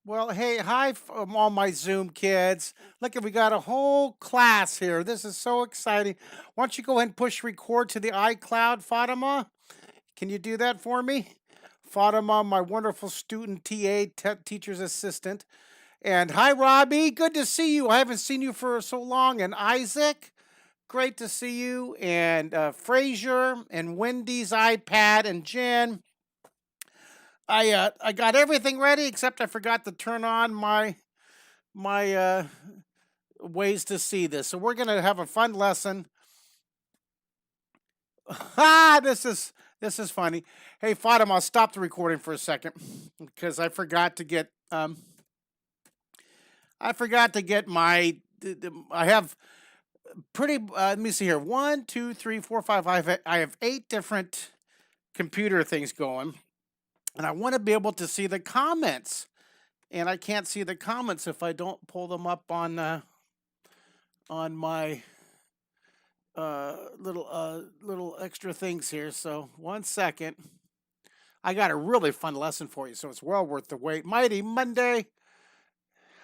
Well, hey, hi, all my Zoom kids. Look, we got a whole class here. This is so exciting. Why don't you go ahead and push record to the iCloud, Fatima? Can you do that for me? Fatima, my wonderful student TA, teacher's assistant. And hi, Robbie. Good to see you. I haven't seen you for so long. And Isaac, great to see you. And Frazier and Wendy's iPad and Jen. I got everything ready except I forgot to turn on my ways to see this. So we're gonna have a fun lesson. Ah, this is funny. Hey, Fatima, I'll stop the recording for a second because I forgot to get my. I have pretty. Let me see here. One, two, three, four, five. I have 8 different computer things going, and I want to be able to see the comments. And I can't see the comments if I don't pull them up on my little extra things here. So 1 second. I got a really fun lesson for you, so it's well worth the wait. Mighty Monday.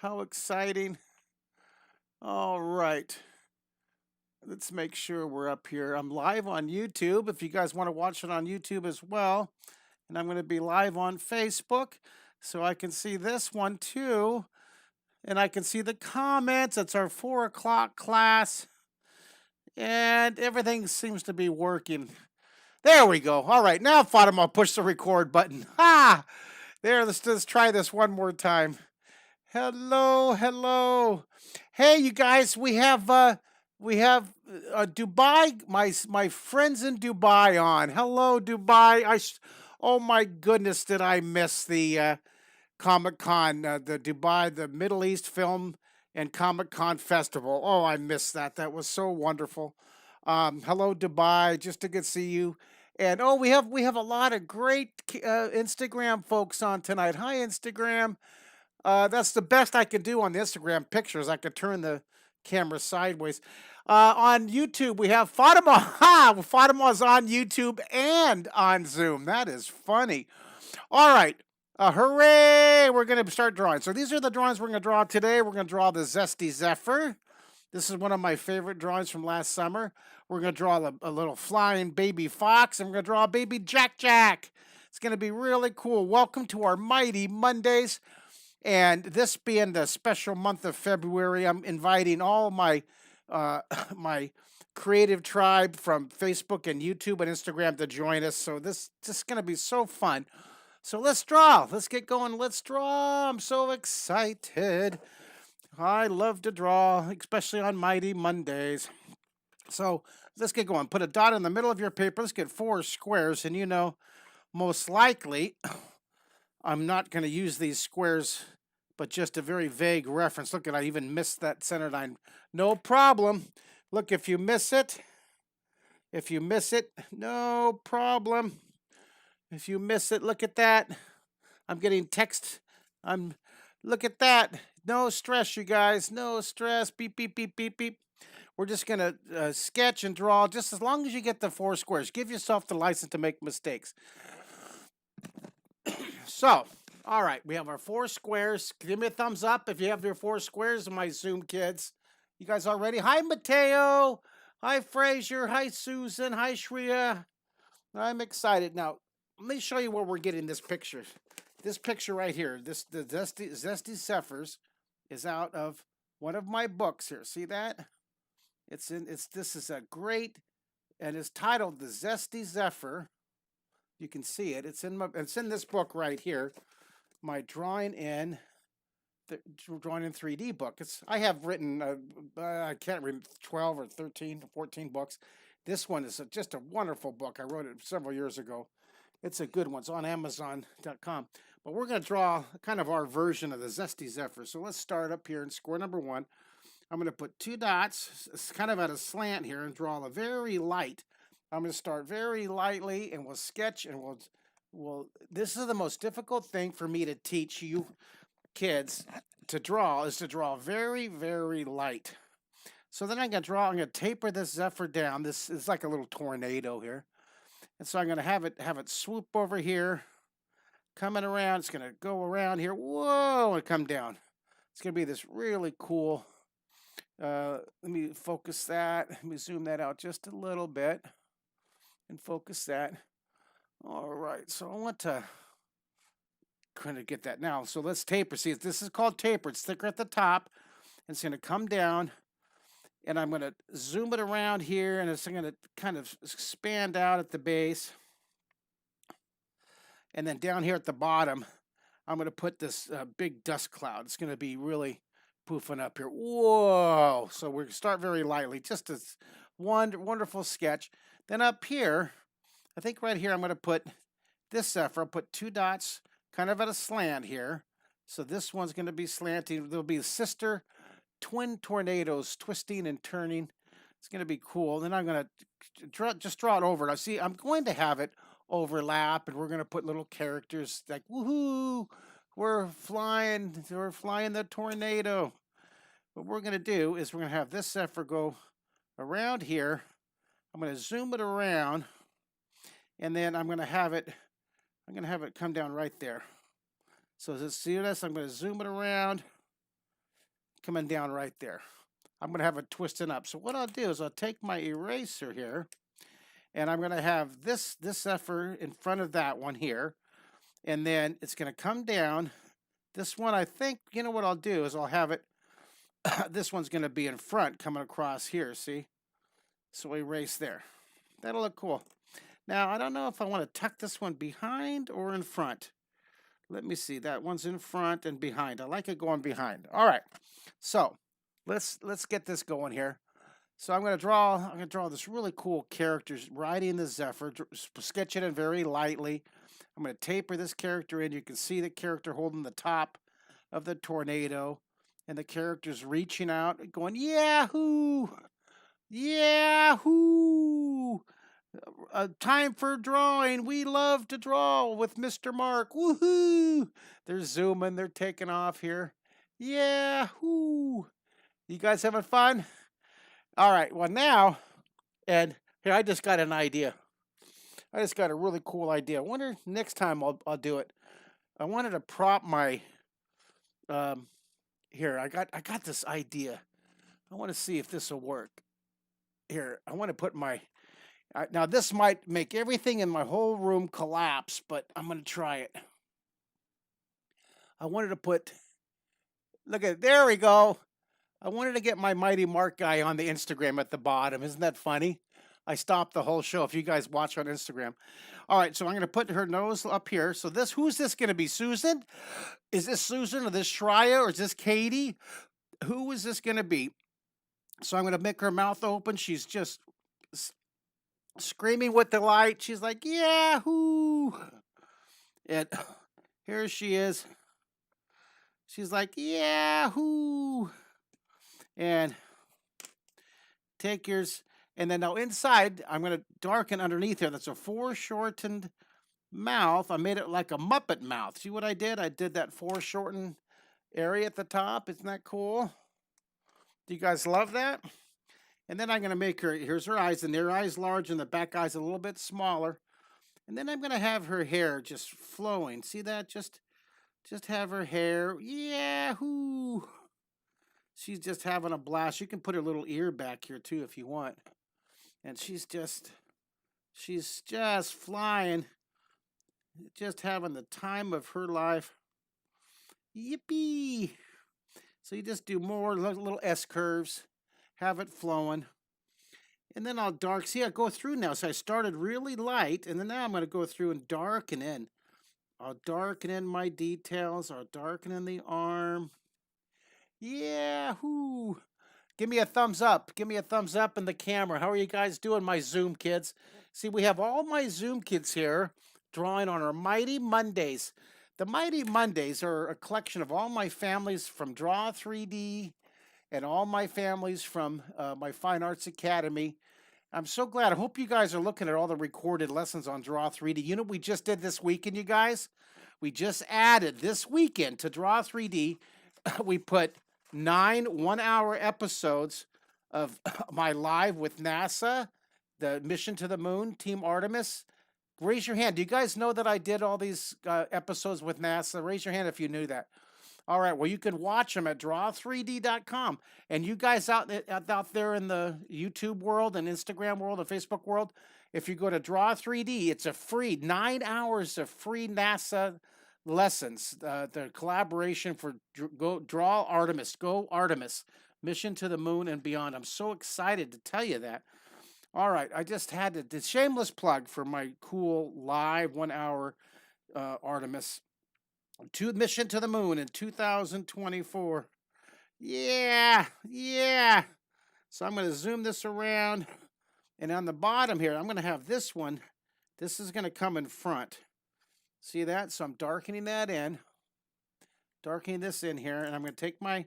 How exciting. All right. Let's make sure we're up here. I'm live on YouTube if you guys want to watch it on YouTube as well. And I'm going to be live on Facebook so I can see this one too. And I can see the comments. It's our 4 o'clock class. And everything seems to be working. There we go. All right, now Fatima, push the record button. Ha! There, let's try this one more time. Hello, hello. Hey, you guys, we have Dubai, my friends in Dubai on. Hello, Dubai. Oh my goodness, did I miss the Comic Con, the Dubai, the Middle East Film and Comic Con Festival. Oh, I missed that. That was so wonderful. Hello, Dubai. Just to get to see you. And oh, we have a lot of great Instagram folks on tonight. Hi, Instagram. That's the best I can do on the Instagram pictures. I could turn the camera sideways. On YouTube, we have Fatima. Ha! Fatima's on YouTube and on Zoom. That is funny. All right. Hooray! We're going to start drawing. So these are the drawings we're going to draw today. We're going to draw the zesty zephyr. This is one of my favorite drawings from last summer. We're going to draw a little flying baby fox, and we're going to draw a baby Jack Jack. It's going to be really cool. Welcome to our Mighty Mondays. And this being the special month of February, I'm inviting all my my creative tribe from Facebook and YouTube and Instagram to join us. So this is going to be so fun. So let's draw. Let's get going. Let's draw. I'm so excited. I love to draw, especially on Mighty Mondays. So let's get going. Put a dot in the middle of your paper. Let's get 4 squares. And most likely, I'm not going to use these squares, but just a very vague reference. Look at, I even missed that center line. No problem. Look, if you miss it, no problem. If you miss it, look at that. I'm getting text. Look at that. No stress, you guys. No stress. Beep, beep, beep, beep, beep. We're just going to sketch and draw just as long as you get the 4 squares. Give yourself the license to make mistakes. So, all right, we have our 4 squares. Give me a thumbs up if you have your 4 squares, my Zoom kids. You guys all ready? Hi, Mateo. Hi, Frazier. Hi, Susan. Hi, Shreya. I'm excited. Now, let me show you where we're getting this picture. This picture right here, the zesty zephyrs, is out of one of my books here. See that? This is a great, and it's titled The Zesty Zephyr. You can see it. It's in this book right here. My drawing in 3D book. I have written I can't remember 12 or 13 or 14 books. This one is just a wonderful book. I wrote it several years ago. It's a good one. It's on Amazon.com. But we're going to draw kind of our version of the zesty zephyr. So let's start up here in square number 1. I'm going to put 2 dots. It's kind of at a slant here and draw a very light. I'm going to start very lightly and we'll sketch and we'll. This is the most difficult thing for me to teach you kids to draw is to draw very, very light. So then I'm going to taper this zephyr down. This is like a little tornado here. And so I'm going to have it swoop over here coming around. It's going to go around here. Whoa, and come down. It's going to be this really cool. Let me focus that. Let me zoom that out just a little bit and focus that. All right, so I want to kind of get that now. So let's taper. See, this is called taper. It's thicker at the top. And it's going to come down. And I'm going to zoom it around here. And it's going to kind of expand out at the base. And then down here at the bottom, I'm going to put this big dust cloud. It's going to be really poofing up here. Whoa! So we're going to start very lightly. Just a wonderful sketch. Then up here, I think right here, I'm going to put this zephyr. I'll put 2 dots kind of at a slant here. So this one's going to be slanting. There'll be sister twin tornadoes twisting and turning. It's going to be cool. Then I'm going to just draw it over. Now, see, I'm going to have it overlap, and we're going to put little characters like, woohoo, we're flying the tornado. What we're going to do is we're going to have this zephyr go around here. I'm going to zoom it around, and then I'm going to have it come down right there. So see this? I'm going to zoom it around, coming down right there. I'm going to have it twisting up. So what I'll do is I'll take my eraser here, and I'm going to have this zephyr in front of that one here, and then it's going to come down. This one, I think, you know what I'll do is I'll have it, this one's going to be in front coming across here, see? So erase there. That'll look cool. Now, I don't know if I want to tuck this one behind or in front. Let me see. That one's in front and behind. I like it going behind. All right. So let's get this going here. So I'm going to draw this really cool character riding the zephyr, sketch it in very lightly. I'm going to taper this character in. You can see the character holding the top of the tornado, and the character's reaching out, going, Yahoo! Yahoo! Time for drawing. We love to draw with Mr. Mark. Woohoo! They're zooming. They're taking off here. Yahoo! You guys having fun? All right. Well, now, and here, I just got an idea. I just got a really cool idea. I wonder next time I'll do it. I wanted to prop my here. I got this idea. I want to see if this will work. Here, I want to put my now this might make everything in my whole room collapse, but I'm going to try it. I wanted to put, look at, there we go. I wanted to get my Mighty Mark guy on the Instagram at the bottom. Isn't that funny? I stopped the whole show if you guys watch on Instagram. All right, so I'm going to put her nose up here. So this, who's this going to be? Susan? Is this Susan or this Shreya or is this Katie? Who is this going to be? So I'm going to make her mouth open. She's just screaming with delight. She's like, Yahoo! And here she is. She's like, Yahoo! And take yours. And then now inside, I'm going to darken underneath here. That's a foreshortened mouth. I made it like a Muppet mouth. See what I did? I did that foreshortened area at the top. Isn't that cool? Do you guys love that? And then I'm going to make her, here's her eyes, and their eyes large and the back eyes a little bit smaller. And then I'm going to have her hair just flowing. See that? Just have her hair. Yahoo! She's just having a blast. You can put her little ear back here too if you want. And she's just flying. Just having the time of her life. Yippee! So you just do more little S curves. Have it flowing. And then I'll dark. See, I go through now. So I started really light. And then now I'm going to go through and darken in. I'll darken in my details. I'll darken in the arm. Yahoo! Give me a thumbs up. Give me a thumbs up in the camera. How are you guys doing, my Zoom kids? See, we have all my Zoom kids here drawing on our Mighty Mondays. The Mighty Mondays are a collection of all my families from Draw 3D and all my families from my Fine Arts Academy. I'm so glad. I hope you guys are looking at all the recorded lessons on Draw 3D. You know what we just did this weekend, you guys? We just added this weekend to Draw 3D. We put 9 one-hour episodes of my live with NASA, the mission to the moon, Team Artemis, Raise your hand. Do you guys know that I did all these episodes with NASA? Raise your hand if you knew that. All right. Well, you can watch them at draw3d.com. And you guys out there in the YouTube world and Instagram world and Facebook world, if you go to Draw3D, it's a free 9 hours of free NASA lessons. The collaboration for Draw Artemis, Go Artemis, Mission to the Moon and Beyond. I'm so excited to tell you that. All right, I just had to shameless plug for my cool live 1 hour Artemis Mission to the Moon in 2024. Yeah, yeah. So I'm going to zoom this around. And on the bottom here, I'm going to have this one. This is going to come in front. See that? So I'm darkening that in. Darkening this in here. And I'm going to take my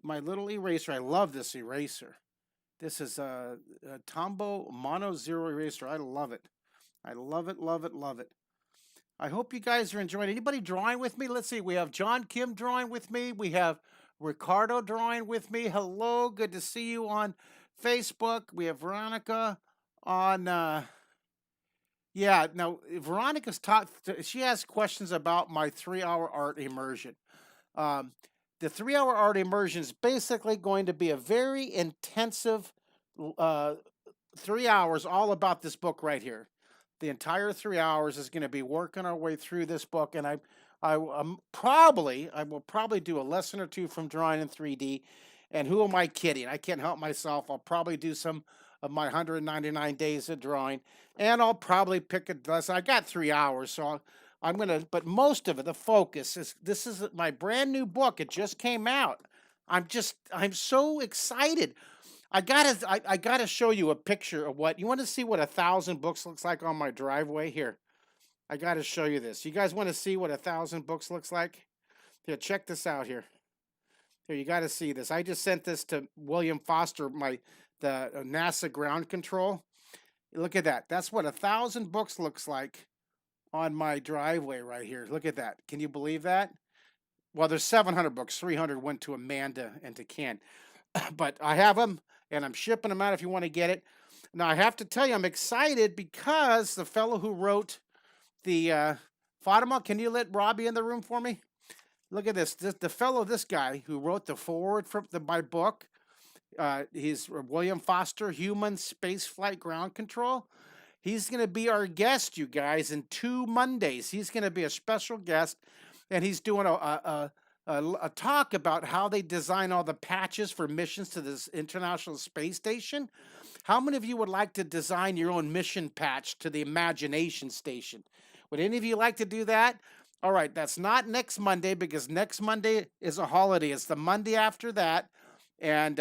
little eraser. I love this eraser. This is a Tombow Mono Zero eraser. I love it. I love it, love it, love it. I hope you guys are enjoying it. Anybody drawing with me? Let's see. We have John Kim drawing with me. We have Ricardo drawing with me. Hello. Good to see you on Facebook. We have Veronica on, yeah, now Veronica's she has questions about my 3-hour art immersion. The 3-hour art immersion is basically going to be a very intensive 3 hours all about this book right here. The entire 3 hours is going to be working our way through this book, and I will probably do a lesson or two from drawing in 3D. And who am I kidding? I can't help myself. I'll probably do some of my 199 days of drawing, and I'll probably pick a lesson. I got 3 hours, so but most of it, the focus is, this is my brand new book. It just came out. I'm so excited. I gotta show you a picture of what, you want to see what 1,000 books looks like on my driveway? Here, I gotta show you this. You guys want to see what 1,000 books looks like? Here, check this out here. Here, you got to see this. I just sent this to William Foster, the NASA ground control. Look at that. That's what 1,000 books looks like on my driveway right here. Look at that. Can you believe that? Well, there's 700 books. 300 went to Amanda and to Ken. But I have them, and I'm shipping them out if you want to get it. Now, I have to tell you, I'm excited because the fellow who wrote the Fatima, can you let Robbie in the room for me? Look at this. This guy who wrote the foreword for my book, he's William Foster, Human Spaceflight Ground Control. He's going to be our guest, you guys, in 2 Mondays. He's going to be a special guest, and he's doing a talk about how they design all the patches for missions to this International Space Station. How many of you would like to design your own mission patch to the Imagination Station? Would any of you like to do that? All right, that's not next Monday, because next Monday is a holiday. It's the Monday after that, and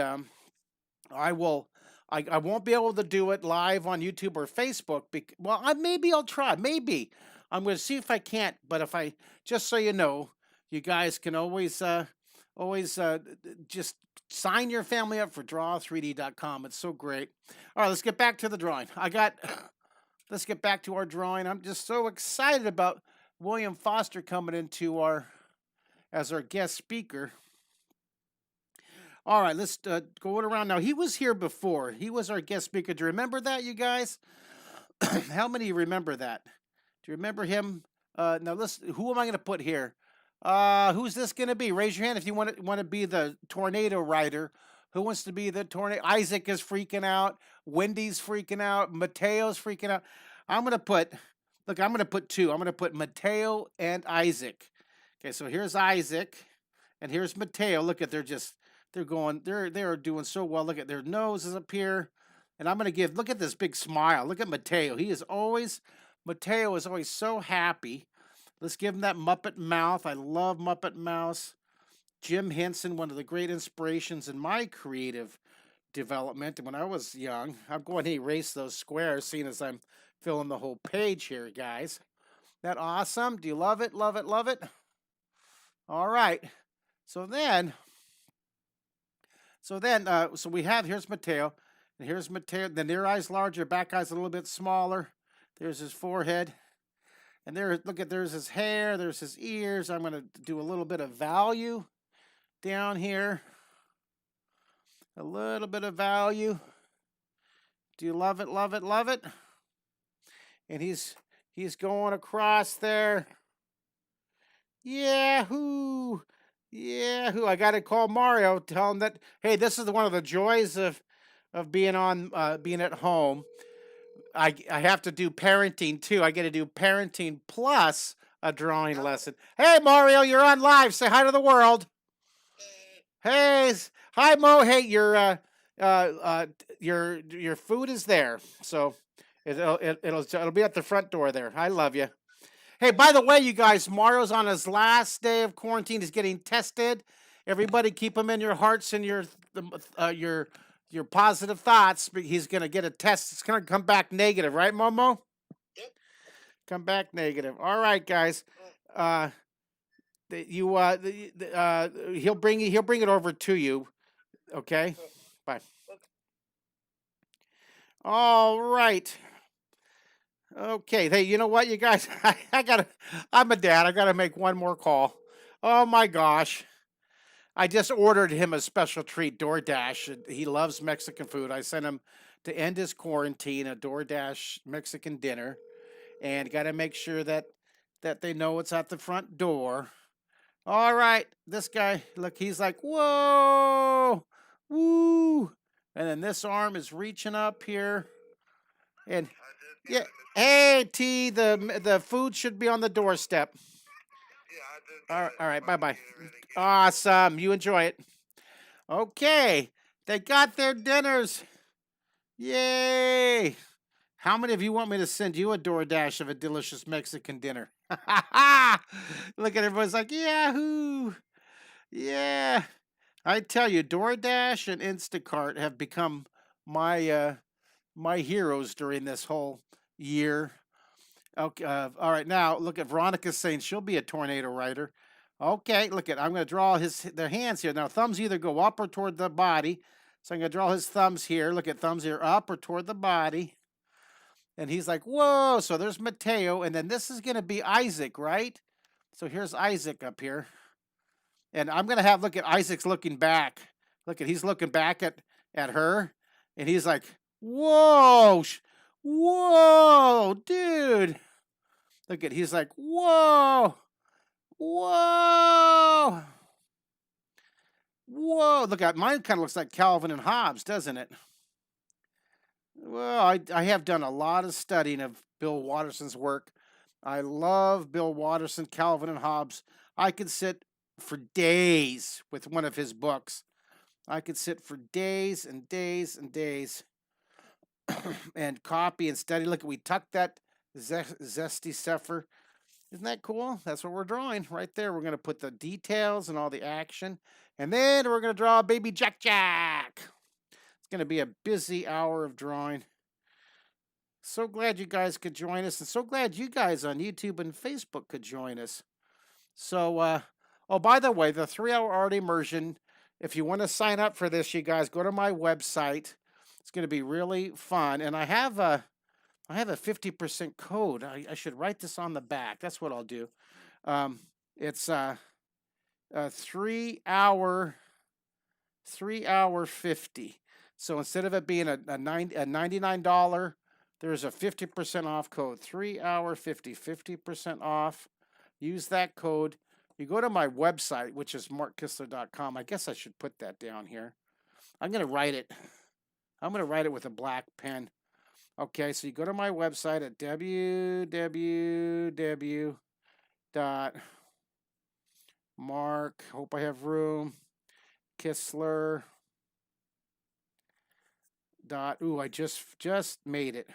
I won't be able to do it live on YouTube or Facebook. Maybe I'll try. Maybe I'm going to see if I can't. But just so you know, you guys can always just sign your family up for draw3d.com. It's so great. All right, let's get back to the drawing. Let's get back to our drawing. I'm just so excited about William Foster coming into as our guest speaker. All right, let's go around now. He was here before. He was our guest speaker. Do you remember that, you guys? How many remember that? Do you remember him? Now, who am I going to put here? Who's this going to be? Raise your hand if you want to be the tornado rider. Who wants to be the tornado? Isaac is freaking out. Wendy's freaking out. Mateo's freaking out. I'm going to put two. I'm going to put Mateo and Isaac. Okay, so here's Isaac, and here's Mateo. Look at, they're doing so well. Look at their noses up here. And I'm going to look at this big smile. Look at Mateo. Mateo is always so happy. Let's give him that Muppet mouth. I love Muppet Mouse. Jim Henson, one of the great inspirations in my creative development. And when I was young, I'm going to erase those squares, seeing as I'm filling the whole page here, guys. That awesome? Do you love it? Love it? Love it? All right. So we have, here's Mateo, and here's Mateo. Then their eyes larger, back eyes a little bit smaller. There's his forehead. And there's his hair, there's his ears. I'm going to do a little bit of value down here. A little bit of value. Do you love it, love it, love it? And he's He's going across there. Yahoo! Yahoo! I got to call Mario, tell him that, hey, this is one of the joys of being at home. I have to do parenting too. I get to do parenting plus a drawing lesson. Hey Mario, you're on live. Say hi to the world. Hey, hi Mo. Hey, your food is there. So it'll be at the front door there. I love you. Hey, by the way, you guys, Mario's on his last day of quarantine. He's getting tested. Everybody, keep him in your hearts and your positive thoughts. But he's gonna get a test. It's gonna come back negative, right, Momo? Yep. Come back negative. All right, guys. He'll bring it over to you. Okay. Bye. All right. Okay. Hey, you know what, you guys? I'm a dad. I gotta make one more call. Oh my gosh. I just ordered him a special treat, DoorDash. He loves Mexican food. I sent him to end his quarantine a DoorDash Mexican dinner, and got to make sure that they know it's at the front door. All right, this guy, look, he's like, whoa, woo, and then this arm is reaching up here, and yeah, hey T, the food should be on the doorstep. All right, bye bye. Awesome, you enjoy it. Okay, they got their dinners. Yay! How many of you want me to send you a DoorDash of a delicious Mexican dinner? Look at everyone's like, Yahoo! Yeah. I tell you, DoorDash and Instacart have become my heroes during this whole year. Okay, all right, now look at Veronica's saying she'll be a tornado rider. Okay, look at, I'm going to draw their hands here. Now thumbs either go up or toward the body. So I'm going to draw his thumbs here. Look at thumbs here up or toward the body. And he's like, whoa. So there's Mateo. And then this is going to be Isaac, right? So here's Isaac up here. And I'm going to have, look at Isaac's looking back. Look at, he's looking back at her. And he's like, whoa. Whoa, dude. Look at, he's like, whoa. Whoa. Whoa. Look at, mine kind of looks like Calvin and Hobbes, doesn't it? Well, I have done a lot of studying of Bill Watterson's work. I love Bill Watterson, Calvin and Hobbes. I could sit for days with one of his books. I could sit for days and days and days and copy and study. Look, we tucked that zesty zephyr. Isn't that cool? That's what we're drawing right there. We're going to put the details and all the action. And then we're going to draw a baby Jack Jack. It's going to be a busy hour of drawing. So glad you guys could join us. And so glad you guys on YouTube and Facebook could join us. So, oh, by the way, the 3-hour art immersion, if you want to sign up for this, you guys go to my website. It's going to be really fun. And I have a 50% code. I should write this on the back. That's what I'll do. It's a 3-hour 50. So instead of it being a $99, there's a 50% off code. 3-hour 50% off. Use that code. You go to my website, which is markkistler.com. I guess I should put that down here. I'm going to write it. I'm going to write it with a black pen. Okay, so you go to my website at www.mark, hope I have room, Kistler. Ooh, I just made it.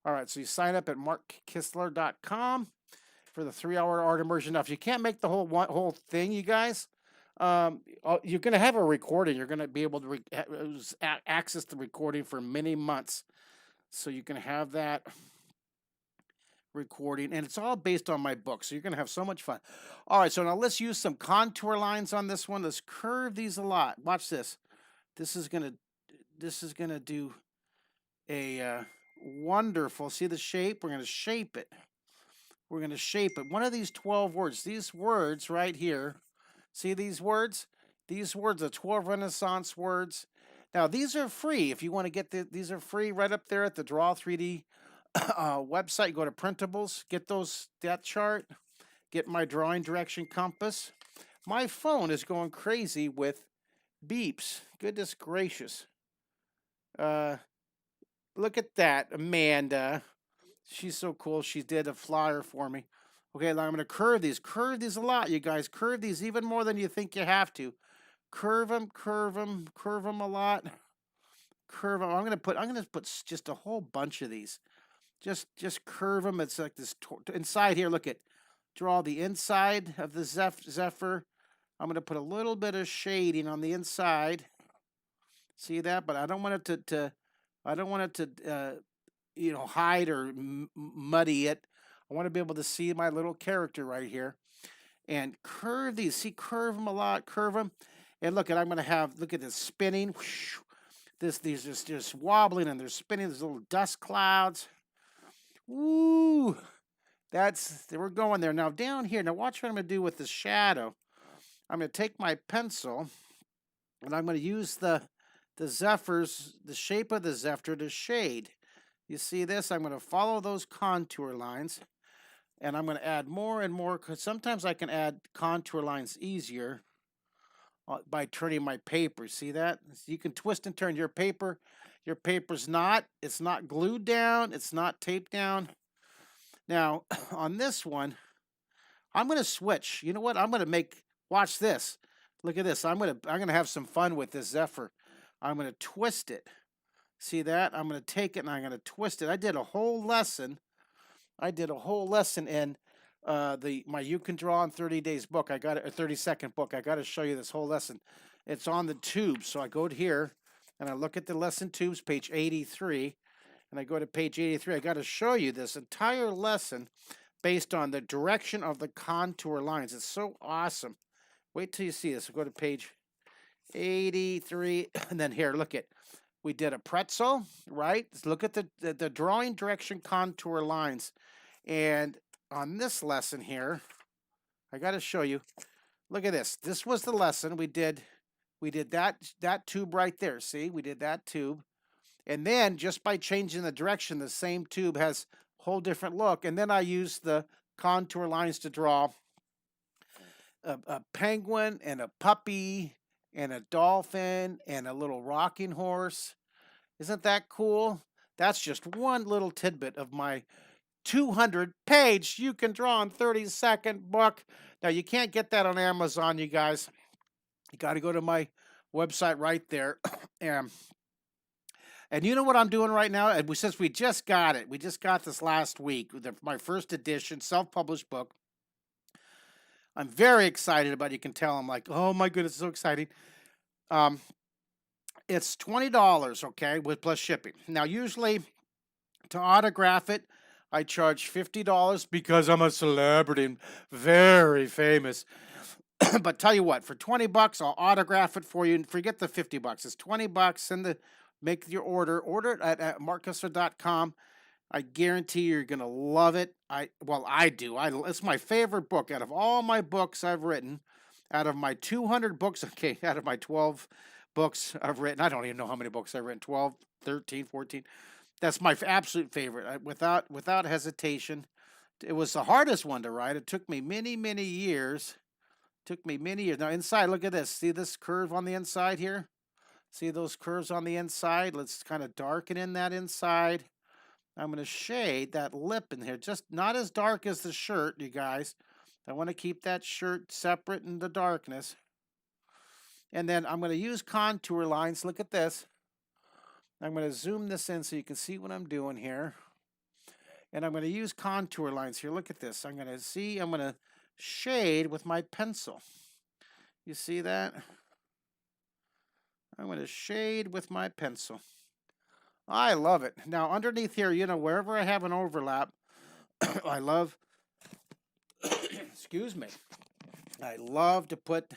All right, so you sign up at markkistler.com for the 3-hour art immersion. Now, if you can't make the whole thing, you guys, you're going to have a recording. You're going to be able to access the recording for many months. So you can have that recording, and it's all based on my book. So you're going to have so much fun. All right, so now let's use some contour lines on this one. Let's curve these a lot. Watch this. This is going to do a wonderful, see the shape? We're going to shape it. We're going to shape it. One of these 12 words, these words right here, see these words? These words are 12 Renaissance words. Now, these are free. If you want to get these are free right up there at the Draw 3D website, go to printables, get that chart, get my drawing direction compass. My phone is going crazy with beeps. Goodness gracious. Look at that, Amanda. She's so cool. She did a flyer for me. Okay, now I'm going to curve these. Curve these a lot, you guys. Curve these even more than you think you have to. Curve them, curve them, curve them a lot. Curve them. I'm going to put just a whole bunch of these. Just curve them. It's like this inside here. Look at, draw the inside of the zephyr. I'm going to put a little bit of shading on the inside. See that? But I don't want it to I don't want it to hide or muddy it. I want to be able to see my little character right here. And curve these. See, curve them a lot. Curve them. And look at, I'm going to have, look at this spinning. These just wobbling and they're spinning. There's little dust clouds. Woo! We're going there. Now down here, now watch what I'm going to do with the shadow. I'm going to take my pencil and I'm going to use the zephyrs, the shape of the zephyr to shade. You see this? I'm going to follow those contour lines and I'm going to add more and more, because sometimes I can add contour lines easier by turning my paper. See that? You can twist and turn your paper. Your paper's it's not glued down. It's not taped down. Now, on this one, I'm going to switch. You know what? I'm going to watch this. Look at this. I'm going to have some fun with this zephyr. I'm going to twist it. See that? I'm going to take it and I'm going to twist it. I did a whole lesson. In my You Can Draw in 30 Days book. I got it, a 30-second book. I got to show you this whole lesson. It's on the tube. So I go to here and I look at the lesson tubes, page 83. And I go to page 83. I got to show you this entire lesson based on the direction of the contour lines. It's so awesome. Wait till you see this. We'll go to page 83. And then here, look at, we did a pretzel, right? Look at the drawing direction contour lines. And on this lesson here, I got to show you. Look at this. This was the lesson. We did that tube right there. See, we did that tube. And then just by changing the direction, the same tube has a whole different look. And then I used the contour lines to draw a penguin and a puppy and a dolphin and a little rocking horse. Isn't that cool? That's just one little tidbit of my 200-page You Can Draw in 30-second book. Now, you can't get that on Amazon, you guys. You got to go to my website right there. And you know what I'm doing right now? And since we just got it, we just got this last week, my first edition, self-published book. I'm very excited about it. You can tell I'm like, oh my goodness, it's so exciting. It's $20, okay, with plus shipping. Now, usually to autograph it, I charge $50 because I'm a celebrity and very famous. But tell you what, for $20, I'll autograph it for you. And forget the $50. It's $20. Make your order. Order it at markkessler.com. I guarantee you're gonna love it. I do. It's my favorite book out of all my books I've written. Out of my 200 books, okay, out of my 12 books I've written, I don't even know how many books I've written. 12, 13, 14. That's my absolute favorite. Without hesitation. It was the hardest one to write. It took me many, many years. Now inside, look at this. See this curve on the inside here? See those curves on the inside? Let's kind of darken in that inside. I'm going to shade that lip in here. Just not as dark as the shirt, you guys. I want to keep that shirt separate in the darkness. And then I'm going to use contour lines. Look at this. I'm going to zoom this in so you can see what I'm doing here. And I'm going to use contour lines here. Look at this. I'm going to shade with my pencil. You see that? I'm going to shade with my pencil. I love it. Now, underneath here, wherever I have an overlap, I love, excuse me, I love to put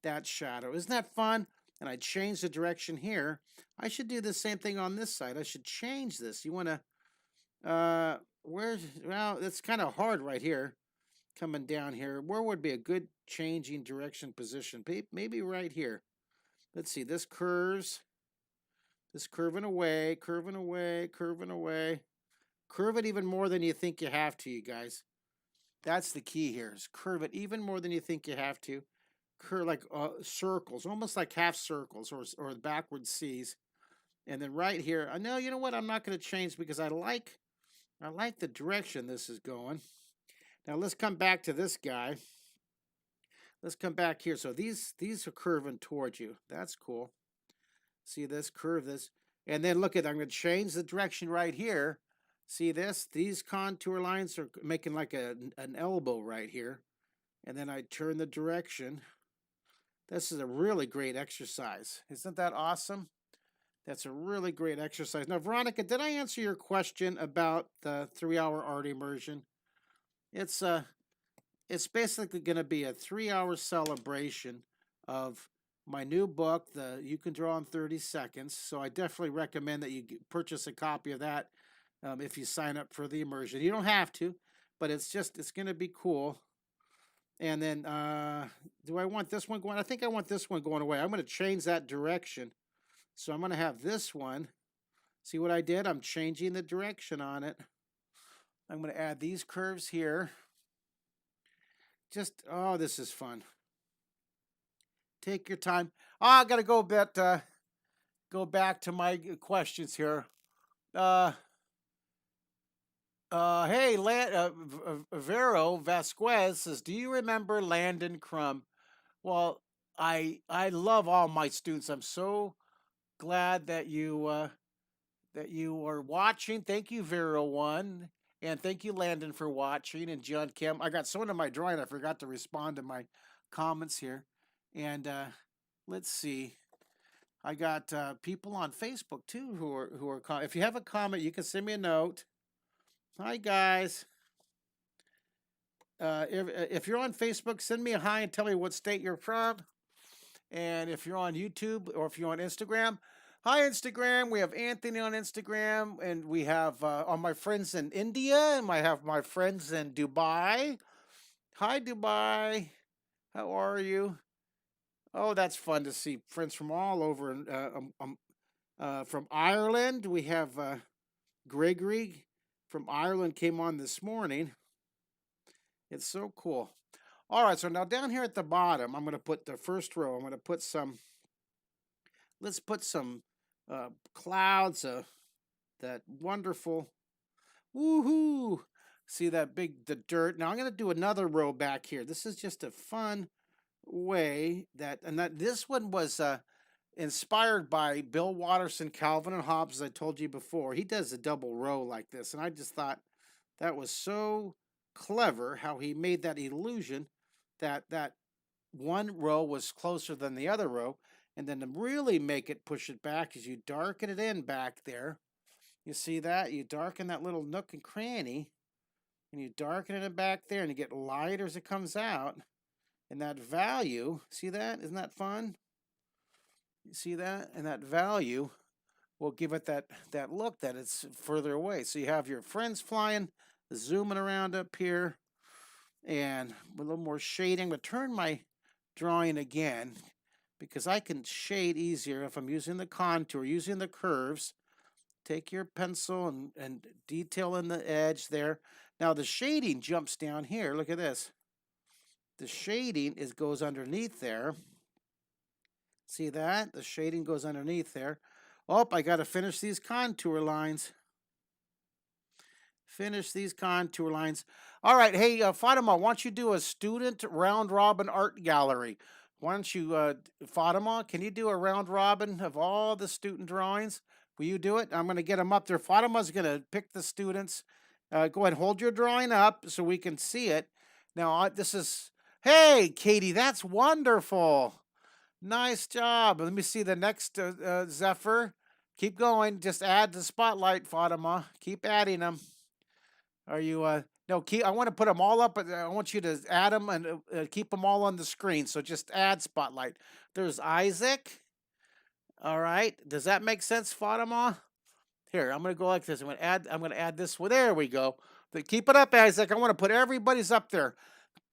that shadow. Isn't that fun? And I change the direction here. I should do the same thing on this side. I should change this. You want to, well, it's kind of hard right here, coming down here. Where would be a good changing direction position? Maybe right here. Let's see, this curves. This curving away, curving away, curving away, Curve it even more than you think you have to, you guys. That's the key here, is curve it even more than you think you have to. Curve like circles, almost like half circles or backward C's. And then right here, I know, you know what? I'm not going to change because I like the direction this is going. Now let's come back to this guy. Let's come back here. So these are curving towards you. That's cool. See this? Curve this. And then look at, I'm going to change the direction right here. See this? These contour lines are making like an elbow right here. And then I turn the direction. This is a really great exercise. Isn't that awesome? That's a really great exercise. Now, Veronica, did I answer your question about the 3-hour art immersion? It's basically going to be a 3-hour celebration of my new book, the You Can Draw in 30 Seconds. So I definitely recommend that you purchase a copy of that if you sign up for the immersion. You don't have to, but it's going to be cool. And then, do I want this one going? I think I want this one going away. I'm going to change that direction. So I'm going to have this one. See what I did? I'm changing the direction on it. I'm going to add these curves here. Just, oh, this is fun. Take your time. Oh, I got to go go back to my questions here. Hey, Vero Vasquez says, do you remember Landon Crum? Well, I love all my students. I'm so glad that you are watching. Thank you, Vero One, and thank you, Landon, for watching. And John Kim, I got someone in my drawing. I forgot to respond to my comments here. And let's see. I got people on Facebook too who are. If you have a comment, you can send me a note. Hi guys. If you're on Facebook, send me a hi and tell me what state you're from. And if you're on YouTube or if you're on Instagram, hi Instagram. We have Anthony on Instagram, and we have all my friends in India, and I have my friends in Dubai. Hi Dubai, how are you? Oh, that's fun to see friends from all over. From Ireland, we have Gregory from Ireland came on this morning. It's so cool. All right, so now down here at the bottom, I'm going to put the first row. I'm going to put some, let's put some clouds, that wonderful, woohoo. See that the dirt. Now I'm going to do another row back here. This is just a fun way this one was inspired by Bill Watterson, Calvin and Hobbes, as I told you before. He does a double row like this, and I just thought that was so clever how he made that illusion that one row was closer than the other row, and then to really make it push it back is you darken it in back there. You see that? You darken that little nook and cranny, and you darken it back there, and you get lighter as it comes out. And that value, see that? Isn't that fun? You see that? And that value will give it that look that it's further away. So you have your friends flying, zooming around up here, and a little more shading. But turn my drawing again, because I can shade easier if I'm using the contour, using the curves. Take your pencil and detail in the edge there. Now the shading jumps down here. Look at this. The shading goes underneath there. See that? The shading goes underneath there. Oh, I got to finish these contour lines. Finish these contour lines. All right. Hey, Fatima, why don't you do a student round robin art gallery? Why don't you, Fatima, can you do a round robin of all the student drawings? Will you do it? I'm going to get them up there. Fatima's going to pick the students. Go ahead and hold your drawing up so we can see it. Now, this is, hey, Katie, that's wonderful. Nice job. Let me see the next Zephyr. Keep going. Just add the spotlight, Fatima. Keep adding them. Are you, no, I want to put them all up. I want you to add them and keep them all on the screen. So just add spotlight. There's Isaac. All right. Does that make sense, Fatima? Here, I'm going to go like this. I'm going to add this. Well, there we go. But keep it up, Isaac. I want to put everybody's up there.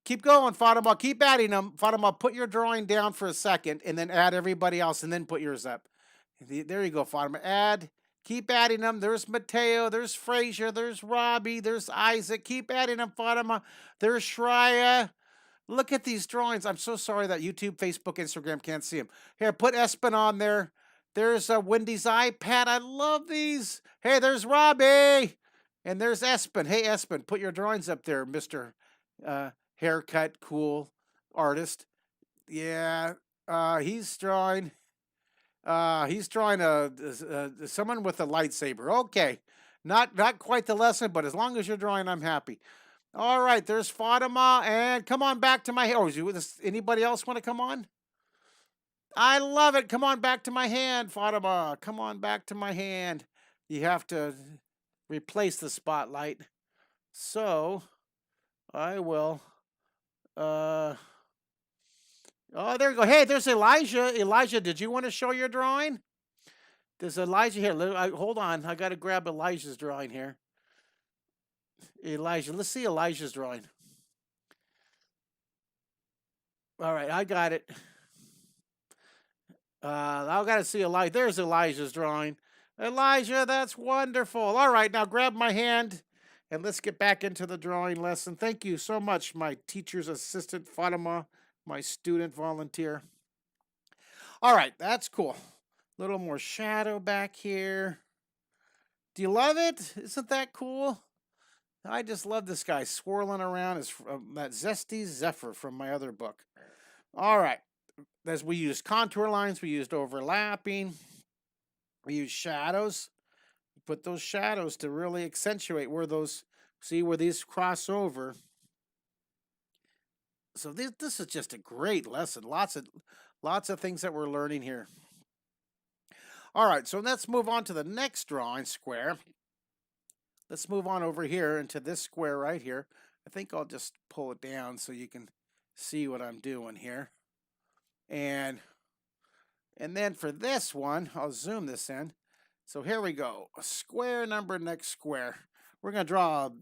Keep going, Fatima. Keep adding them. Fatima, put your drawing down for a second and then add everybody else and then put yours up. There you go, Fatima. Add Keep adding them. There's Mateo. There's Frazier. There's Robbie. There's Isaac. Keep adding them, Fatima. There's Shreya. Look at these drawings. I'm so sorry that YouTube, Facebook, Instagram can't see them. Here, put Espen on there. There's Wendy's iPad. I love these. Hey, there's Robbie. And there's Espen. Hey, Espen, put your drawings up there, Mr. Haircut Cool Artist. Yeah, he's drawing. He's drawing someone with a lightsaber. Okay, not quite the lesson, but as long as you're drawing, I'm happy. All right, there's Fatima, and come on back to my. Oh, anybody else want to come on? I love it. Come on back to my hand, Fatima. Come on back to my hand. You have to replace the spotlight. So I will. Oh, there you go. Hey, there's Elijah. Elijah, did you want to show your drawing? There's Elijah here. Hold on. I got to grab Elijah's drawing here. Elijah. Let's see Elijah's drawing. All right, I got it. I got to see Elijah. There's Elijah's drawing. Elijah, that's wonderful. All right, now grab my hand and let's get back into the drawing lesson. Thank you so much, my teacher's assistant, Fatima, my student volunteer. All right, that's cool. A little more shadow back here. Do you love it? Isn't that cool? I just love this guy swirling around. Is that zesty zephyr from my other book. All right. As we used contour lines, we used overlapping, we used shadows. Put those shadows to really accentuate where those, see where these cross over. So this is just a great lesson. Lots of things that we're learning here. All right, so let's move on to the next drawing square. Let's move on over here into this square right here. I think I'll just pull it down so you can see what I'm doing here. And then for this one, I'll zoom this in. So here we go. A square number next square. We're going to draw a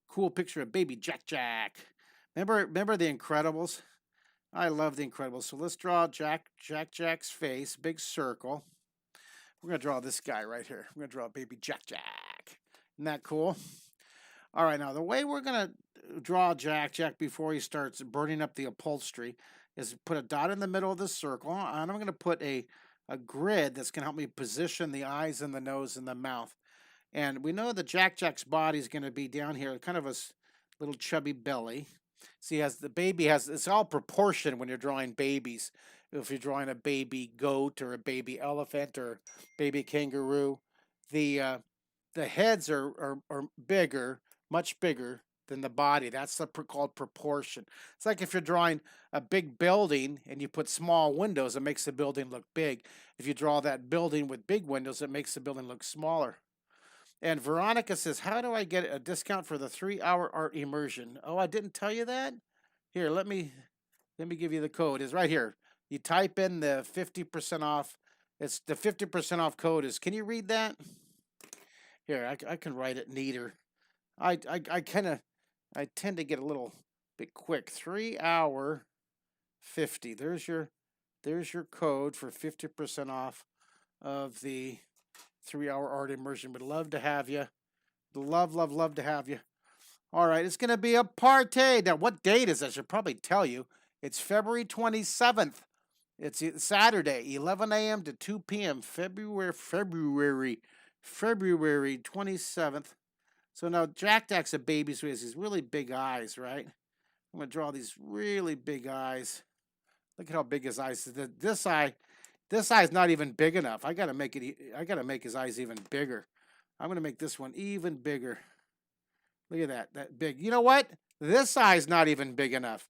cool picture of baby Jack Jack. Remember the Incredibles? I love the Incredibles. So let's draw Jack's face, big circle. We're going to draw this guy right here. We're going to draw baby Jack Jack. Isn't that cool? All right, now the way we're going to draw Jack before he starts burning up the upholstery is put a dot in the middle of the circle, and I'm going to put a grid that's going to help me position the eyes and the nose and the mouth. And we know that Jack's body is going to be down here, kind of a little chubby belly. See, it's all proportion when you're drawing babies. If you're drawing a baby goat or a baby elephant or baby kangaroo, the heads are bigger, much bigger than the body. That's called proportion. It's like if you're drawing a big building and you put small windows, it makes the building look big. If you draw that building with big windows, it makes the building look smaller. And Veronica says, how do I get a discount for the 3-hour art immersion? Oh, I didn't tell you that? Here, let me give you the code. It's right here. You type in the 50% off. It's the 50% off code is, can you read that? Here, I can write it neater. I tend to get a little bit quick. 3-hour 50. There's your code for 50% off of the 3-hour art immersion. Would love to have you. Love to have you. All right, it's going to be a party. Now, what date is it? I should probably tell you. It's February 27th. It's Saturday, 11 a.m. to 2 p.m. February 27th. So now Jack's a baby, so he has these really big eyes, right? I'm going to draw these really big eyes. Look at how big his eyes is. This eye is not even big enough. I got to make his eyes even bigger. I'm going to make this one even bigger. Look at that big. You know what? This eye's not even big enough.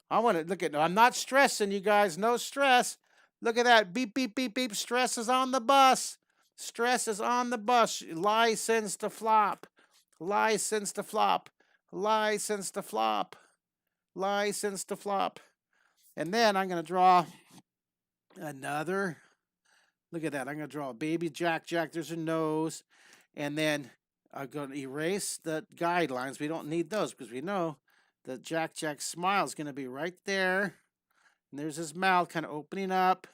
I want to look at, I'm not stressing, you guys. No stress. Look at that. Beep, beep, beep, beep. Stress is on the bus. Stress is on the bus. License to flop. License to flop. License to flop. License to flop. And then I'm going to draw another. Look at that. I'm going to draw a baby Jack. There's a nose. And then I'm going to erase the guidelines. We don't need those because we know that Jack's smile is going to be right there. And there's his mouth kind of opening up.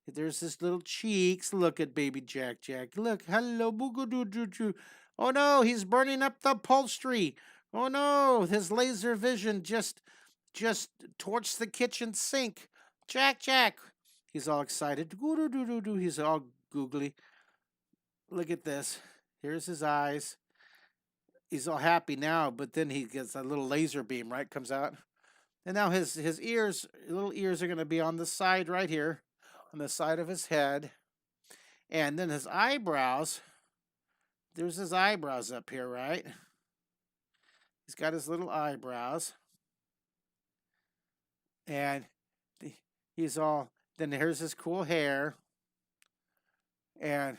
There's his little cheeks. Look at baby Jack Jack. Look, hello, boo doo doo doo. Oh no, he's burning up the upholstery. Oh no, his laser vision just torched the kitchen sink. Jack Jack. He's all excited. Doo doo doo doo doo. He's all googly. Look at this. Here's his eyes. He's all happy now, but then he gets a little laser beam, right? Comes out. And now his ears, little ears are going to be on the side right here, on the side of his head. And then his eyebrows, there's his eyebrows up here, right? He's got his little eyebrows. And he's all, then here's his cool hair. And,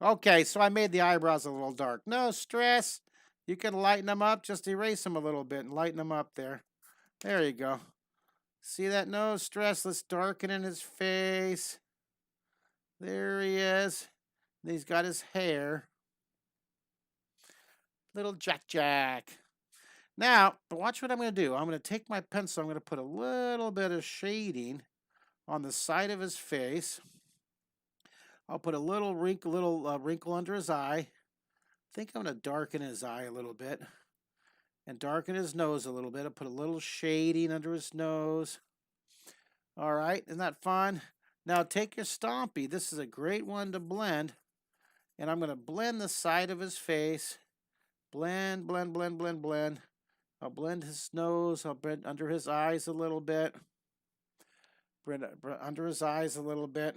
okay, so I made the eyebrows a little dark. No stress. You can lighten them up. Just erase them a little bit and lighten them up there. There you go. See that? No stress. Let's darken in his face. There he is. And he's got his hair. Little Jack Jack. Now, watch what I'm going to do. I'm going to take my pencil. I'm going to put a little bit of shading on the side of his face. I'll put a little wrinkle under his eye. I think I'm going to darken his eye a little bit. And darken his nose a little bit. I'll put a little shading under his nose. All right, isn't that fun? Now take your Stompy. This is a great one to blend. And I'm going to blend the side of his face. Blend, blend, blend, blend, blend. I'll blend his nose. I'll blend under his eyes a little bit. Blend under his eyes a little bit.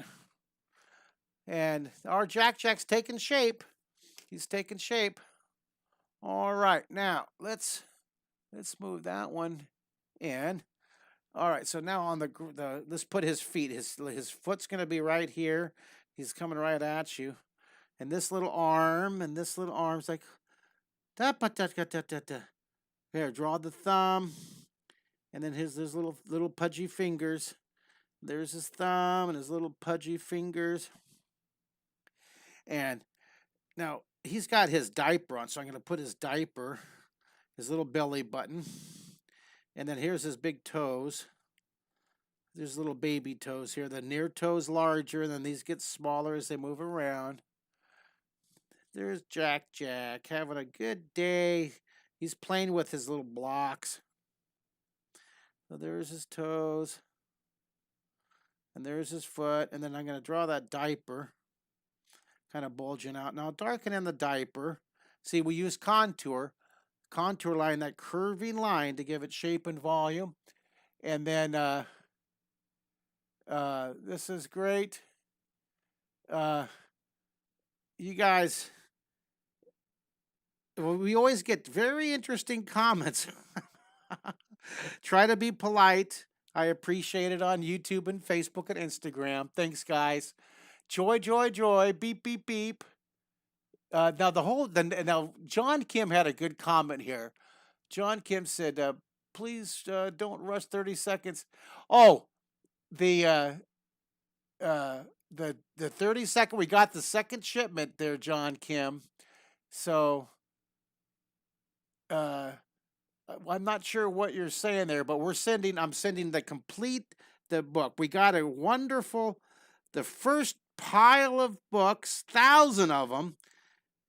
And our Jack Jack's taking shape. He's taking shape. All right, now let's move that one in. All right, so now on the let's put his feet. His foot's going to be right here. He's coming right at you, and this little arm's like da da da da da da. Here, draw the thumb, and then his little pudgy fingers. There's his thumb and his little pudgy fingers, and now he's got his diaper on, so I'm going to put his diaper, his little belly button, and then here's his big toes. There's little baby toes here. The near toe's larger, and then these get smaller as they move around. There's Jack Jack having a good day. He's playing with his little blocks. So there's his toes, and there's his foot, and then I'm going to draw that diaper. Kind of bulging out. Now darken in the diaper. See, we use contour line, that curving line to give it shape and volume. And then this is great. You guys, we always get very interesting comments. Try to be polite. I appreciate it on YouTube and Facebook and Instagram. Thanks, guys. Joy, joy, joy, beep, beep, beep. Now John Kim had a good comment here. John Kim said, please don't rush 30 seconds. Oh, the 30-second, we got the second shipment there, John Kim. So I'm not sure what you're saying there, but I'm sending the book. We got a wonderful, the first pile of books, 1,000 of them,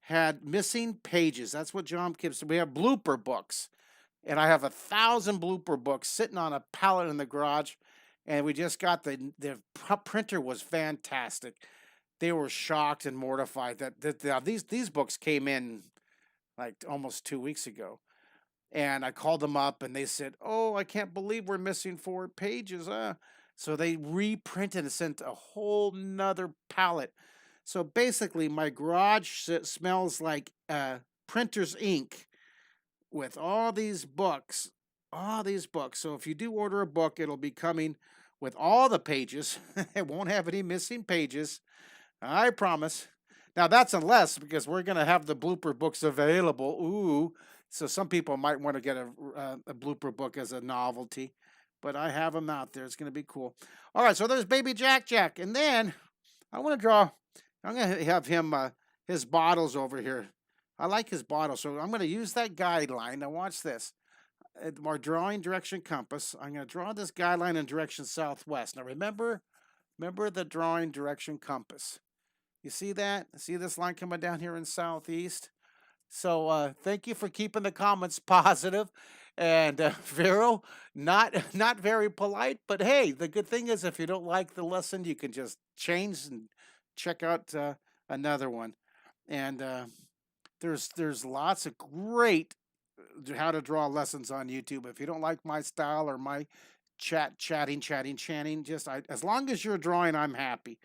had missing pages. That's what John Kim said. We have blooper books, and I have 1,000 blooper books sitting on a pallet in the garage, and we just got the printer was fantastic. They were shocked and mortified that these books came in like almost 2 weeks ago. And I called them up, and they said, oh, I can't believe we're missing 4 pages. So they reprinted and sent a whole nother pallet. So basically, my garage smells like printer's ink with all these books. So if you do order a book, it'll be coming with all the pages. It won't have any missing pages. I promise. Now, that's unless, because we're going to have the blooper books available. Ooh. So some people might want to get a blooper book as a novelty. But I have them out there. It's going to be cool. All right, so there's baby Jack Jack. And then I'm going to have him, his bottles over here. I like his bottles, so I'm going to use that guideline. Now watch this. Our drawing direction compass. I'm going to draw this guideline in direction southwest. Now remember, Remember the drawing direction compass. You see that? See this line coming down here in southeast? So thank you for keeping the comments positive. And Vero, not very polite, but hey, the good thing is if you don't like the lesson, you can just change and check out another one. And there's lots of great how to draw lessons on YouTube. If you don't like my style or my chatting, just as long as you're drawing, I'm happy.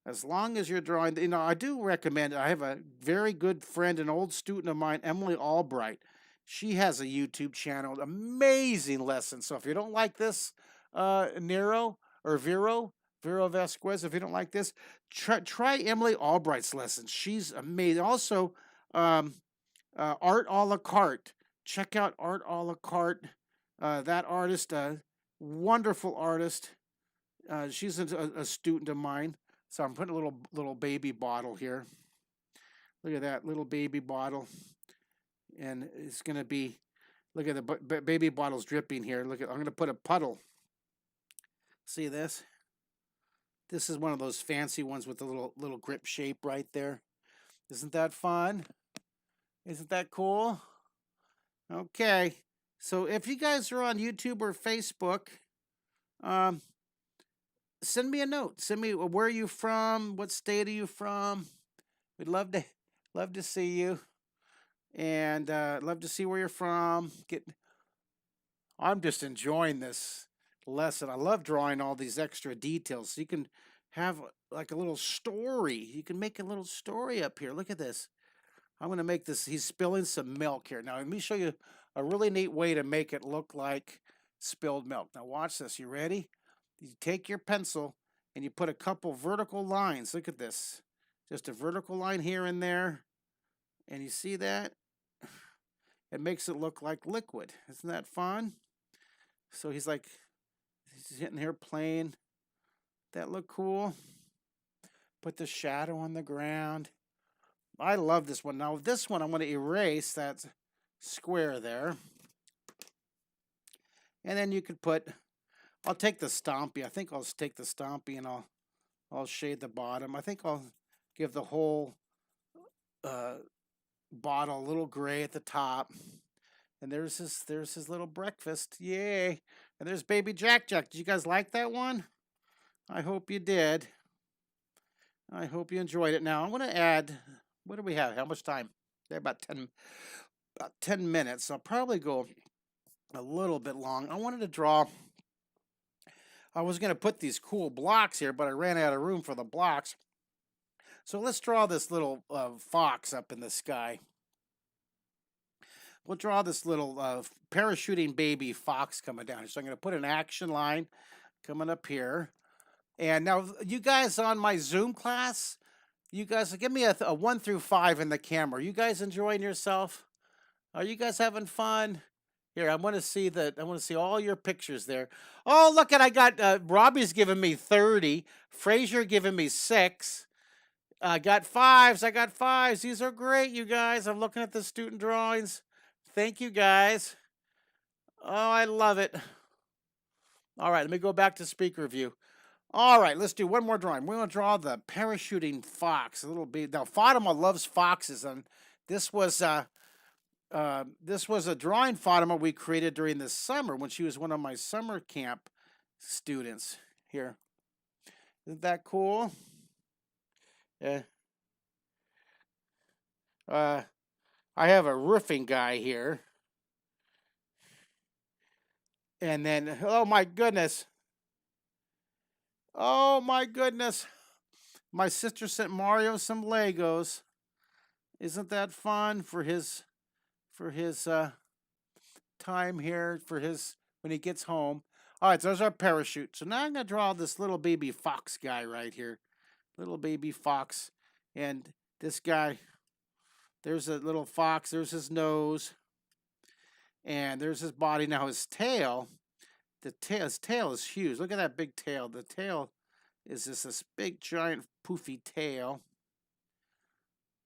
As long as you're drawing, I do recommend. I have a very good friend, an old student of mine, Emily Albright. She has a YouTube channel, amazing lessons. So if you don't like this, Nero or Vero Vasquez, if you don't like this, try Emily Albright's lessons. She's amazing. Also, Art a la carte. Check out Art a la carte. That artist, wonderful artist. She's a student of mine. So I'm putting a little baby bottle here. Look at that little baby bottle, and it's gonna be. Look at the baby bottle's dripping here. Look at. I'm gonna put a puddle. See this? This is one of those fancy ones with the little grip shape right there. Isn't that fun? Isn't that cool? Okay. So if you guys are on YouTube or Facebook, send me a note. Send me where are you from? What state are you from? We'd love to see you, and love to see where you're from. I'm just enjoying this lesson. I love drawing all these extra details. So you can have like a little story. You can make a little story up here. Look at this. I'm going to make this. He's spilling some milk here. Now let me show you a really neat way to make it look like spilled milk. Now watch this. You ready? You take your pencil and you put a couple vertical lines. Look at this. Just a vertical line here and there. And you see that? It makes it look like liquid. Isn't that fun? So he's sitting here playing. That look cool? Put the shadow on the ground. I love this one. Now this one I'm going to erase that square there. And then you could put, I'll take the Stompy. I think I'll take the Stompy and I'll shade the bottom. I think I'll give the whole bottle a little gray at the top. And there's his little breakfast. Yay. And there's baby Jack Jack. Did you guys like that one? I hope you did. I hope you enjoyed it. Now I'm going to add, what do we have? How much time? About 10 minutes. I'll probably go a little bit long. I wanted to draw, I was going to put these cool blocks here, but I ran out of room for the blocks. So let's draw this little fox up in the sky. We'll draw this little parachuting baby fox coming down. So I'm going to put an action line coming up here. And now you guys on my Zoom class, you guys give me a 1 through 5 in the camera. Are you guys enjoying yourself? Are you guys having fun? Here, I want to see all your pictures there. Oh, look at, I got, Robbie's giving me 30. Frazier giving me 6. I got 5s. These are great, you guys. I'm looking at the student drawings. Thank you, guys. Oh, I love it. All right, let me go back to speaker view. All right, let's do one more drawing. We're going to draw the parachuting fox. A little bit. Now, Fatima loves foxes, and this was a drawing Fatima we created during the summer when she was one of my summer camp students. Here, isn't that cool? Yeah. I have a roofing guy here, and then oh my goodness. Oh my goodness. My sister sent Mario some Legos. Isn't that fun for his time here, for his when he gets home. All right, so there's our parachute. So now I'm going to draw this little baby fox guy right here. Little baby fox. And this guy, there's a little fox. There's his nose. And there's his body. Now his tail. His tail is huge. Look at that big tail. The tail is just this big, giant, poofy tail.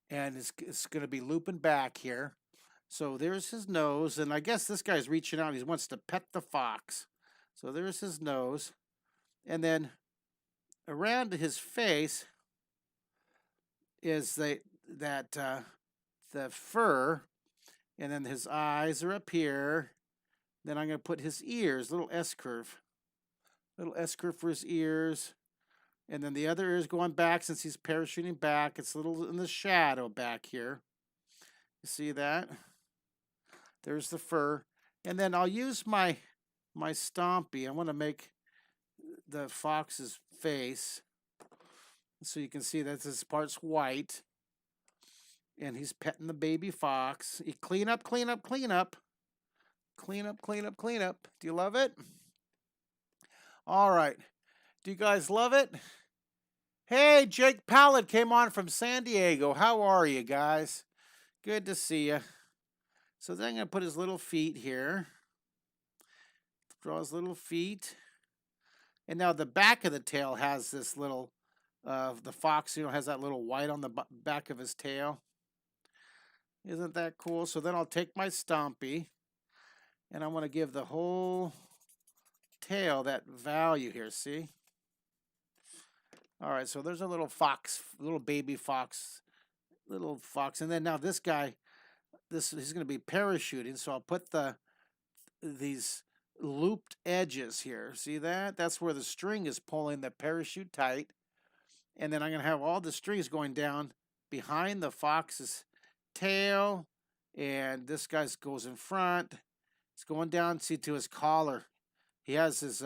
And it's going to be looping back here. So there's his nose. And I guess this guy's reaching out. He wants to pet the fox. So there's his nose. And then around his face is the fur, and then his eyes are up here. Then I'm going to put his ears, little S curve for his ears. And then the other ear is going back since he's parachuting back. It's a little in the shadow back here. You see that? There's the fur. And then I'll use my Stompy. I want to make the fox's face. So you can see that this part's white. And he's petting the baby fox. You clean up, clean up, clean up. Clean up, clean up, clean up. Do you love it? All right. Do you guys love it? Hey, Jake Pallet came on from San Diego. How are you guys? Good to see you. So then I'm going to put his little feet here. Draw his little feet. And now the back of the tail has this little, the fox, has that little white on the back of his tail. Isn't that cool? So then I'll take my Stompy, and I'm going to give the whole tail that value here, see? All right, so there's a little fox, little baby fox, little fox. And then now this guy, he's going to be parachuting, so I'll put these looped edges here. See that? That's where the string is pulling the parachute tight. And then I'm going to have all the strings going down behind the fox's tail. And this guy goes in front. It's going down, see, to his collar. He has his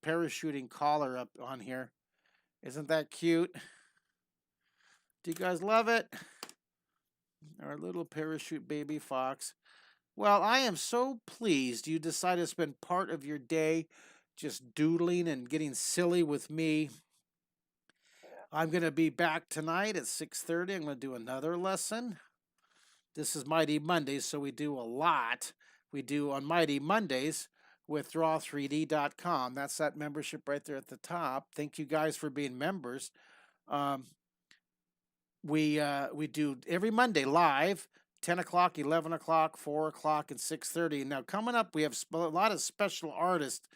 parachuting collar up on here. Isn't that cute? Do you guys love it? Our little parachute baby fox. Well, I am so pleased you decided to spend part of your day just doodling and getting silly with me. I'm going to be back tonight at 6:30. I'm going to do another lesson. This is Mighty Mondays, so we do a lot. We do on Mighty Mondays with draw3d.com. That's that membership right there at the top. Thank you guys for being members. We do every Monday live, 10 o'clock, 11 o'clock, 4 o'clock, and 6:30. Now, coming up, we have a lot of special artists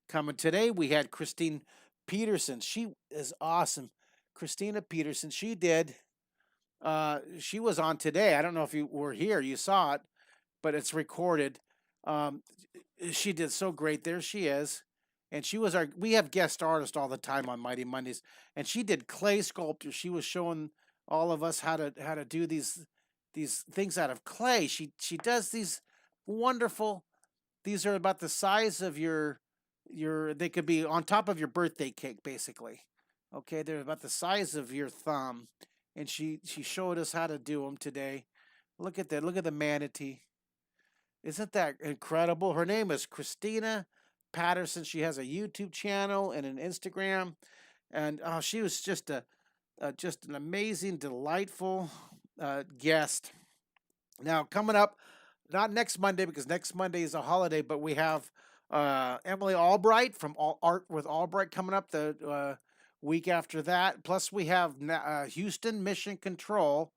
coming. Today, we had Christine Peterson. She is awesome. Christina Peterson, she was on today. I don't know if you were here. You saw it, but it's recorded. She did so great. There she is. And she was we have guest artists all the time on Mighty Mondays. And she did clay sculpture. She was showing all of us how to do these things out of clay. She does these wonderful, these are about the size of they could be on top of your birthday cake, basically. Okay, they're about the size of your thumb. And she showed us how to do them today. Look at that. Look at the manatee. Isn't that incredible? Her name is Christina Peterson. She has a YouTube channel and an Instagram. And she was just just an amazing, delightful guest. Now, coming up, not next Monday because next Monday is a holiday, but we have Emily Albright from Art with Albright coming up the week after that. Plus, we have Houston Mission Control,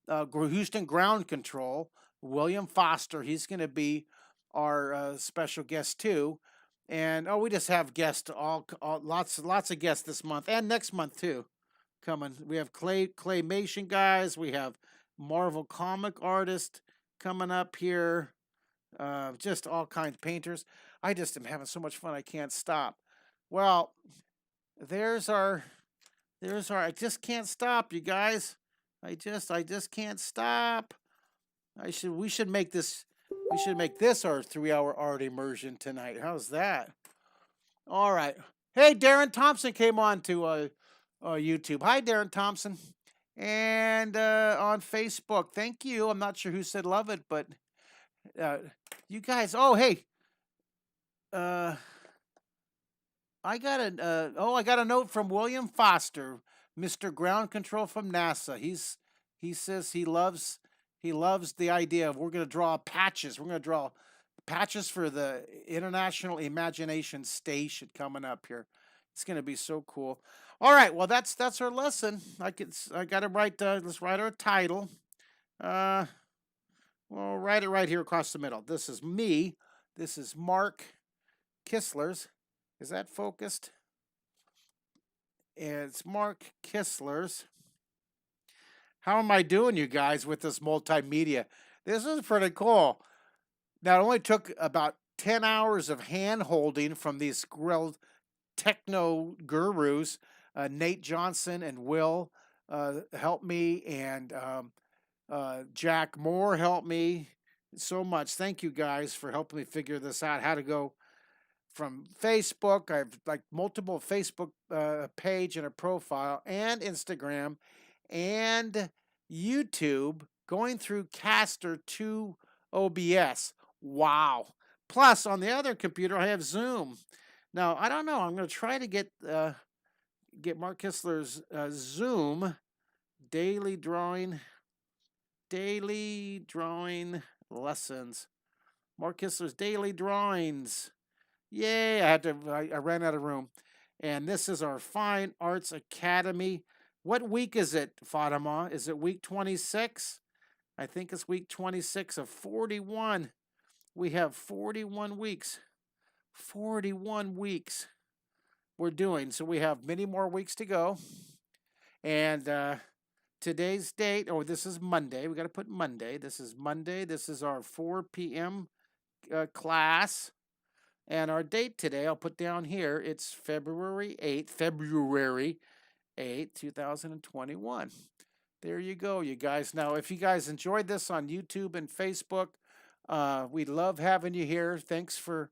Houston Ground Control, William Foster. He's going to be our special guest too. And we just have guests, lots of guests this month and next month too. Coming. We have claymation guys. We have Marvel comic artists coming up here. Just all kinds of painters. I just am having so much fun. I can't stop. Well, there's our. I just can't stop, you guys. I just can't stop. We should make this our 3-hour art immersion tonight. How's that? All right. Hey, Darren Thompson came on to YouTube. Hi, Darren Thompson. And on Facebook. Thank you. I'm not sure who said love it, but you guys. Oh, hey. I got a note from William Foster, Mr. Ground Control from NASA. He says he loves the idea of we're going to draw patches. We're going to draw patches for the International Imagination Station coming up here. It's going to be so cool. All right, well that's our lesson. I got to write. Let's write our title. We'll write it right here across the middle. This is me. This is Mark Kistler's. Is that focused? It's Mark Kistler's. How am I doing, you guys, with this multimedia? This is pretty cool. Now, it only took about 10 hours of hand holding from these grilled techno gurus. Nate Johnson and Will helped me, and Jack Moore helped me so much. Thank you guys for helping me figure this out, how to go from Facebook. I've like multiple Facebook page and a profile, and Instagram and YouTube, going through Caster to OBS. Wow. Plus, on the other computer, I have Zoom. Now, I don't know. I'm going to try to get Mark Kistler's Zoom daily drawing lessons. Mark Kistler's daily drawings. Yay! I ran out of room. And this is our Fine Arts Academy. What week is it, Fatima? Is it week 26? I think it's week 26 of 41. We have 41 weeks. 41 weeks we're doing. So we have many more weeks to go. And today's date, this is Monday. We got to put Monday. This is Monday. This is our 4 p.m. Class. And our date today, I'll put down here, it's February 8th, 2021. There you go, you guys. Now, if you guys enjoyed this on YouTube and Facebook, we love having you here. Thanks for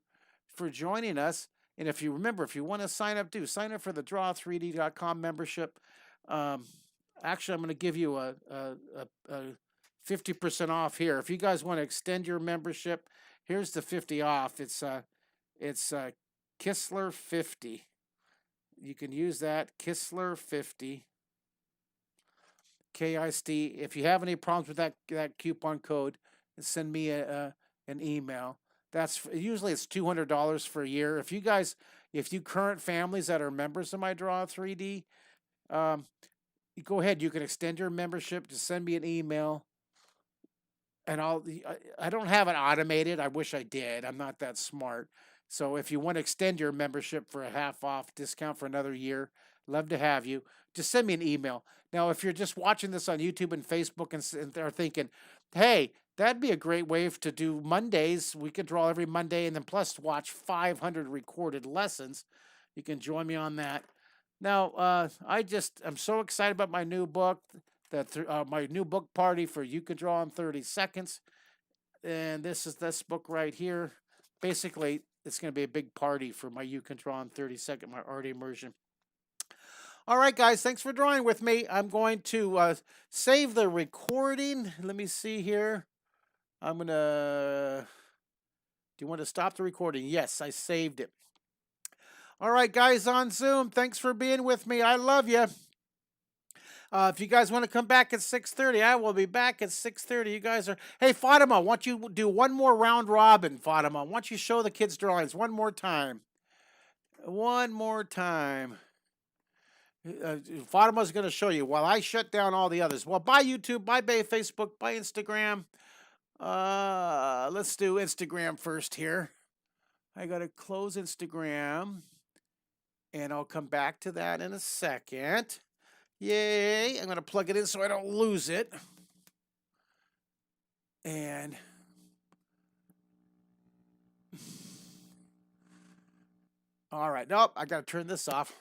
joining us. And if you remember, if you want to sign up for the draw3d.com membership. Actually, I'm going to give you a 50% off here. If you guys want to extend your membership, here's the 50 off. It's Kistler 50. You can use that, Kistler 50. KIST. If you have any problems with that coupon code, send me an email. That's usually it's $200 for a year. If you current families that are members of my Draw 3D, go ahead. You can extend your membership. Just send me an email, and I don't have it automated. I wish I did. I'm not that smart. So if you want to extend your membership for a half off discount for another year, love to have you. Just send me an email. Now, if you're just watching this on YouTube and Facebook and are thinking, hey, that'd be a great way to do Mondays. We could draw every Monday and then plus watch 500 recorded lessons. You can join me on that. Now, I'm so excited about my new book, my new book party for You Can Draw in 30 Seconds. And this is this book right here. Basically, it's going to be a big party for my You Can Draw in 30 Seconds, my Art Immersion. All right, guys, thanks for drawing with me. I'm going to save the recording. Let me see here. I'm going to... Do you want to stop the recording? Yes, I saved it. All right, guys on Zoom, thanks for being with me. I love you. If you guys want to come back at 6:30, I will be back at 6:30. You guys are... Hey, Fatima, why don't you do one more round robin, Fatima? Why don't you show the kids' drawings one more time? One more time. Fatima's going to show you while I shut down all the others. Well, bye YouTube, bye Facebook, bye Instagram. Let's do Instagram first here. I got to close Instagram, and I'll come back to that in a second. Yay, I'm going to plug it in so I don't lose it. And all right, nope, I got to turn this off.